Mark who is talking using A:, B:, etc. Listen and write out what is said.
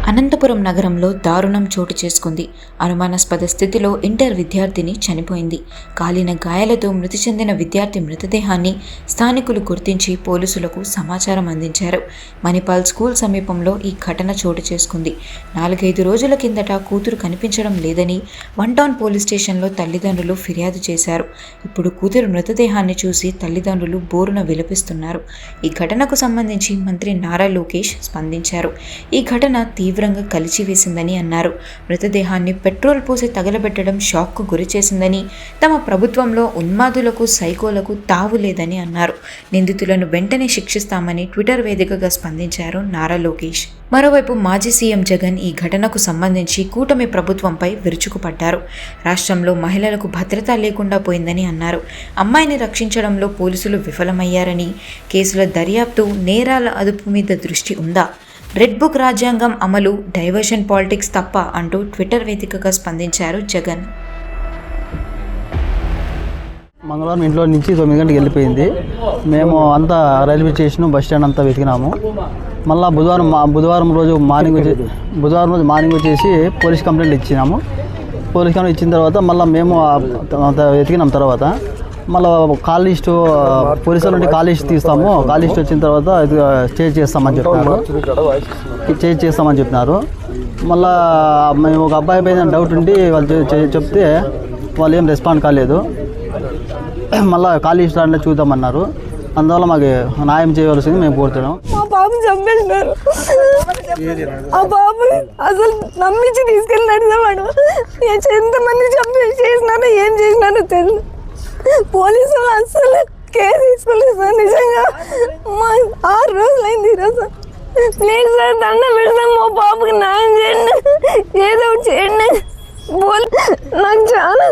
A: అనంతపురం నగరంలో దారుణం చోటు చేసుకుంది. అనుమానాస్పద స్థితిలో ఇంటర్ విద్యార్థిని చనిపోయింది. కాలిన గాయాలతో మృతి చెందిన విద్యార్థి మృతదేహాన్ని స్థానికులు గుర్తించి పోలీసులకు సమాచారం అందించారు. మణిపాల్ స్కూల్ సమీపంలో ఈ ఘటన చోటు చేసుకుంది. 4-5 రోజుల కిందట కూతురు కనిపించడం లేదని వన్ టౌన్ పోలీస్ స్టేషన్లో తల్లిదండ్రులు ఫిర్యాదు చేశారు. ఇప్పుడు కూతురు మృతదేహాన్ని చూసి తల్లిదండ్రులు బోరున విలపిస్తున్నారు. ఈ ఘటనకు సంబంధించి మంత్రి నారా లోకేష్ స్పందించారు. ఈ ఘటన తీవ్రంగా కలిచివేసిందని అన్నారు. మృతదేహాన్ని పెట్రోల్ పోసి తగలబెట్టడం షాక్కు గురి చేసిందని, తమ ప్రభుత్వంలో ఉన్మాదులకు సైకోలకు తావు లేదని అన్నారు. నిందితులను వెంటనే శిక్షిస్తామని ట్విట్టర్ వేదికగా స్పందించారు నారా లోకేష్. మరోవైపు మాజీ సీఎం జగన్ ఈ ఘటనకు సంబంధించి కూటమి ప్రభుత్వంపై విరుచుకుపడ్డారు. రాష్ట్రంలో మహిళలకు భద్రత లేకుండా పోయిందని అన్నారు. అమ్మాయిని రక్షించడంలో పోలీసులు విఫలమయ్యారని, కేసుల దర్యాప్తు, నేరాల అదుపు మీద దృష్టి ఉందా, రెడ్ బుక్ రాజ్యాంగం అమలు, డైవర్షన్ పాలిటిక్స్ తప్ప అంటూ ట్విట్టర్ వేదికగా స్పందించారు జగన్.
B: మంగళవారం ఇంట్లో నుంచి 9 గంటలకు వెళ్ళిపోయింది. మేము అంతా రైల్వే స్టేషన్, బస్ స్టాండ్ అంతా వెతికినాము. మళ్ళీ బుధవారం రోజు మార్నింగ్ వచ్చేసి పోలీస్ కంప్లైంట్ ఇచ్చినాము. పోలీస్ కంప్లైంట్ ఇచ్చిన తర్వాత మళ్ళీ మేము వెతికినాం. తర్వాత మళ్ళీ కాల్ లిస్టు పోలీసుల నుండి కాల్ లిస్ట్ తీస్తాము. కాల్ లిస్ట్ వచ్చిన తర్వాత చేంజ్ చేస్తామని చెప్పినారు. మళ్ళీ మేము ఒక అబ్బాయి పైన డౌట్ ఉండి వాళ్ళు చెప్తే వాళ్ళు ఏం రెస్పాండ్ కాలేదు. మళ్ళీ కాల్ లిస్ట్ అంటే చూద్దామన్నారు. అందువల్ల మాకు న్యాయం చేయవలసింది మేము కోరుతున్నాం.
C: మా బాబు చంపేసినారు. ఆ బాబు అసలు నమ్మించి తీసుకెళ్ళినాడు. వాడు ఎంతమంది చేసినారో ఏం చేసినారో తెలియదు. పోలీసులు అసలు కేసు తీసుకోలేదు సార్. నిజంగా మా 6 రోజులైంది ఈరోజు. ప్లీజ్ సార్, దండం పెడతాం, మా బాబుకి న్యాయం చేయండి, ఏదో ఒకటి చేయండి. నాకు చాలా